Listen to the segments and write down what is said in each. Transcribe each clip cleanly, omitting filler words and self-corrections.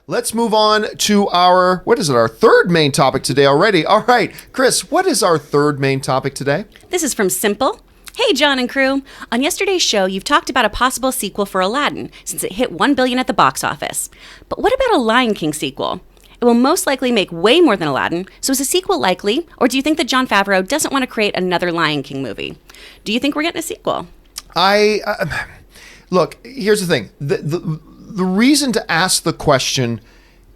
Let's move on to our third main topic today already. All right, Chris, what is our third main topic today? This is from Simple. Hey, John and crew. On yesterday's show, you've talked about a possible sequel for Aladdin, since it hit $1 billion at the box office. But what about a Lion King sequel? It will most likely make way more than Aladdin, so is a sequel likely? Or do you think that Jon Favreau doesn't want to create another Lion King movie? Do you think we're getting a sequel? Look, here's the thing. The reason to ask the question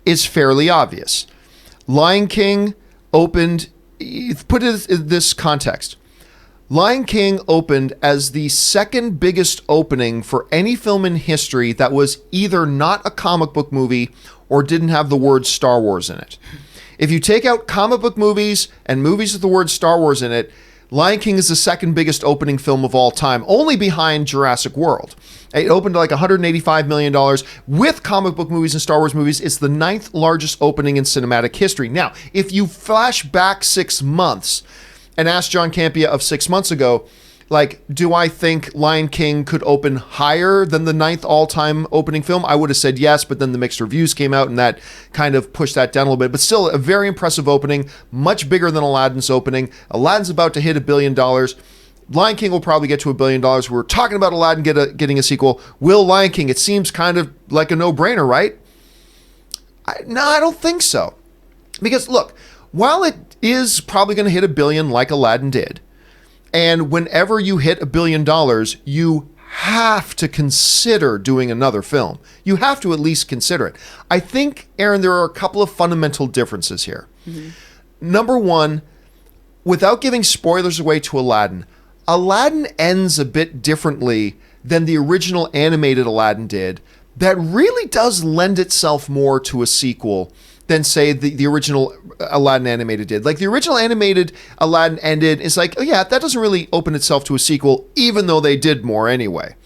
is fairly obvious. Lion King opened, put it in this context. Lion King opened as the second biggest opening for any film in history that was either not a comic book movie or didn't have the word Star Wars in it. If you take out comic book movies and movies with the word Star Wars in it, Lion King is the second biggest opening film of all time, only behind Jurassic World. It opened like $185 million. With comic book movies and Star Wars movies, it's the 9th largest opening in cinematic history. Now, if you flash back 6 months and ask John Campea of 6 months ago, like, do I think Lion King could open higher than the 9th all-time opening film? I would have said yes, but then the mixed reviews came out and that kind of pushed that down a little bit. But still, a very impressive opening, much bigger than Aladdin's opening. Aladdin's about to hit $1 billion. Lion King will probably get to $1 billion. We're talking about Aladdin getting a sequel. Will Lion King? It seems kind of like a no-brainer, right? No, I don't think so. Because look, while it is probably going to hit $1 billion like Aladdin did, and whenever you hit $1 billion, you have to consider doing another film. You have to at least consider it. I think, Aaron, there are a couple of fundamental differences here. Mm-hmm. Number one, without giving spoilers away to Aladdin, Aladdin ends a bit differently than the original animated Aladdin did. That really does lend itself more to a sequel than, say, the original Aladdin animated did. Like, the original animated Aladdin ended, it's like, oh yeah, that doesn't really open itself to a sequel, even though they did more anyway.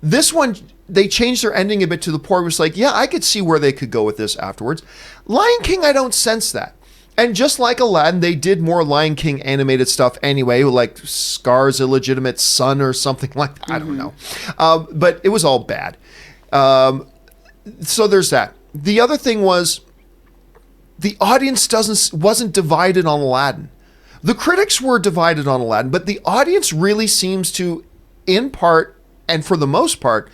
This one, they changed their ending a bit to the point where it's like, yeah, I could see where they could go with this afterwards. Lion King, I don't sense that. And just like Aladdin, they did more Lion King animated stuff anyway, like Scar's illegitimate son or something like that. I don't know. But it was all bad. So there's that. The other thing was, the audience wasn't divided on Aladdin. The critics were divided on Aladdin, but the audience really seems to, in part, and for the most part,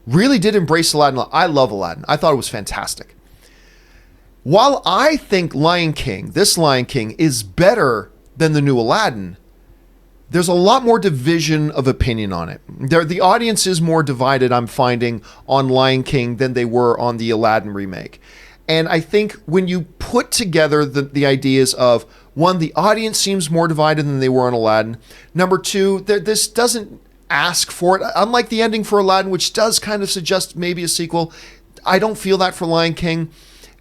really did embrace Aladdin. I love Aladdin. I thought it was fantastic. While I think this Lion King, is better than the new Aladdin, there's a lot more division of opinion on it. The audience is more divided, I'm finding, on Lion King than they were on the Aladdin remake. And I think when you put together the ideas of, one, the audience seems more divided than they were on Aladdin. Number two, this doesn't ask for it. Unlike the ending for Aladdin, which does kind of suggest maybe a sequel, I don't feel that for Lion King.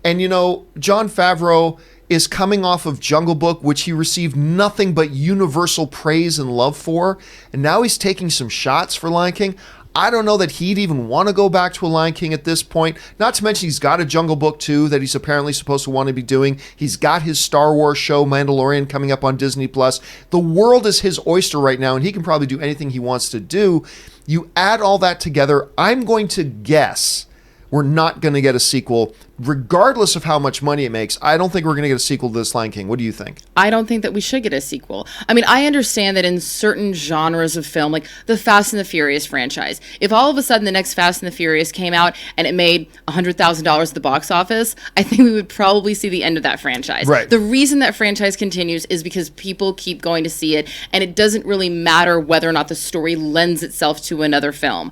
And, you know, Jon Favreau is coming off of Jungle Book, which he received nothing but universal praise and love for. And now he's taking some shots for Lion King. I don't know that he'd even want to go back to a Lion King at this point. Not to mention he's got a Jungle Book 2 that he's apparently supposed to want to be doing. He's got his Star Wars show, Mandalorian, coming up on Disney+. The world is his oyster right now, and he can probably do anything he wants to do. You add all that together, I'm going to guess we're not going to get a sequel, regardless of how much money it makes. I don't think we're going to get a sequel to this Lion King. What do you think? I don't think that we should get a sequel. I mean, I understand that in certain genres of film, like the Fast and the Furious franchise, if all of a sudden the next Fast and the Furious came out and it made $100,000 at the box office, I think we would probably see the end of that franchise. Right. The reason that franchise continues is because people keep going to see it, and it doesn't really matter whether or not the story lends itself to another film.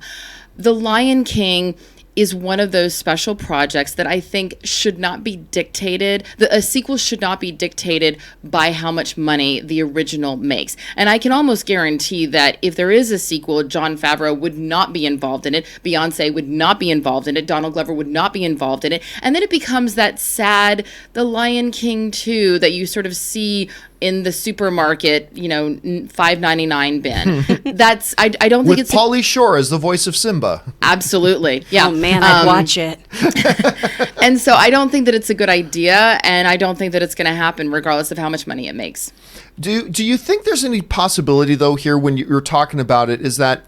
The Lion King is one of those special projects that I think should not be dictated. A sequel should not be dictated by how much money the original makes. And I can almost guarantee that if there is a sequel, Jon Favreau would not be involved in it. Beyonce would not be involved in it. Donald Glover would not be involved in it. And then it becomes that sad, The Lion King 2 that you sort of see in the supermarket, you know, $5.99 bin. That's I don't think it's with Pauly Shore as the voice of Simba. Absolutely, yeah. Oh man, I'd watch it. And so I don't think that it's a good idea, and I don't think that it's going to happen, regardless of how much money it makes. Do you think there's any possibility though here when you're talking about it? Is that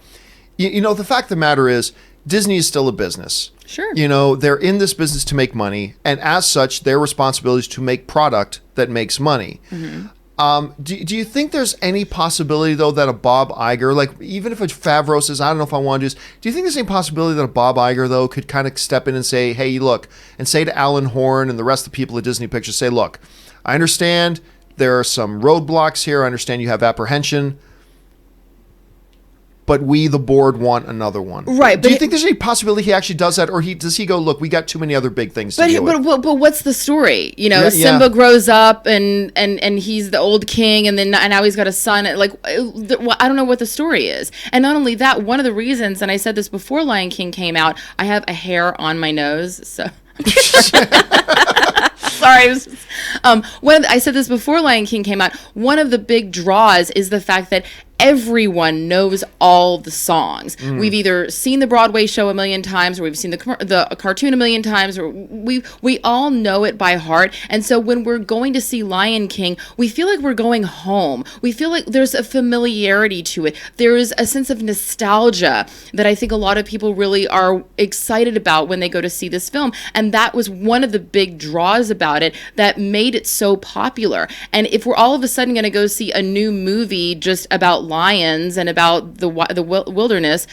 you know the fact of the matter is Disney is still a business. Sure. You know, they're in this business to make money, and as such, their responsibility is to make product that makes money. Do you think there's any possibility, though, that a Bob Iger, like even if a Favreau says, I don't know if I want to do this, do you think there's any possibility that a Bob Iger, though, could kind of step in and say, hey, look, and say to Alan Horn and the rest of the people at Disney Pictures, say, look, I understand there are some roadblocks here. I understand you have apprehension. But we, the board, want another one. Right. Do you think there's any possibility he actually does that? Or does he go, look, we got too many other big things to deal with? But what's the story? You know, Yeah, Simba yeah. grows up and he's the old king, and now he's got a son. Like, I don't know what the story is. And not only that, one of the reasons, and I said this before Lion King came out, I have a hair on my nose, so... Sorry. I said this before Lion King came out. One of the big draws is the fact that everyone knows all the songs. We've either seen the Broadway show a million times, or we've seen the cartoon a million times, or we all know it by heart. And so when we're going to see Lion King, we feel like we're going home. We feel like there's a familiarity to it. There is a sense of nostalgia that I think a lot of people really are excited about when they go to see this film. And that was one of the big draws about it that made it so popular. And if we're all of a sudden going to go see a new movie just about lions and about the wilderness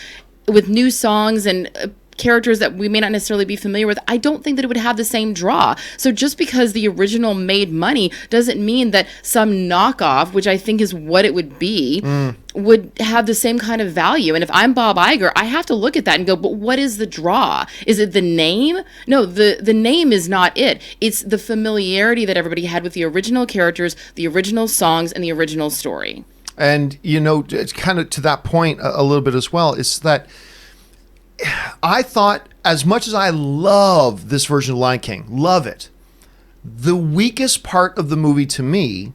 with new songs and characters that we may not necessarily be familiar with, I don't think that it would have the same draw. So just because the original made money doesn't mean that some knockoff, which I think is what it would be, would have the same kind of value. And if I'm Bob Iger, I have to look at that and go, but what is the draw? Is it the name? No, the name is not it. It's the familiarity that everybody had with the original characters, the original songs, and the original story. And, you know, it's kind of to that point a little bit as well, is that I thought, as much as I love this version of Lion King, love it, the weakest part of the movie to me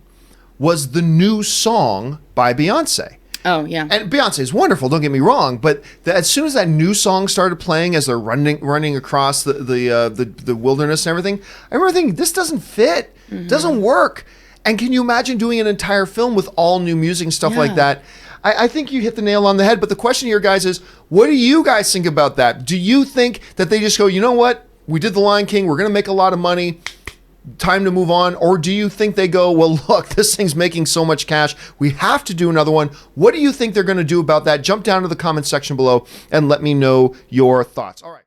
was the new song by Beyonce. Oh, yeah. And Beyonce is wonderful, don't get me wrong, but as soon as that new song started playing as they're running across the wilderness and everything, I remember thinking, this doesn't fit, doesn't work. And can you imagine doing an entire film with all new music and stuff like that? I think you hit the nail on the head. But the question here, guys, is what do you guys think about that? Do you think that they just go, you know what? We did The Lion King. We're going to make a lot of money. Time to move on. Or do you think they go, well, look, this thing's making so much cash. We have to do another one. What do you think they're going to do about that? Jump down to the comment section below and let me know your thoughts. All right.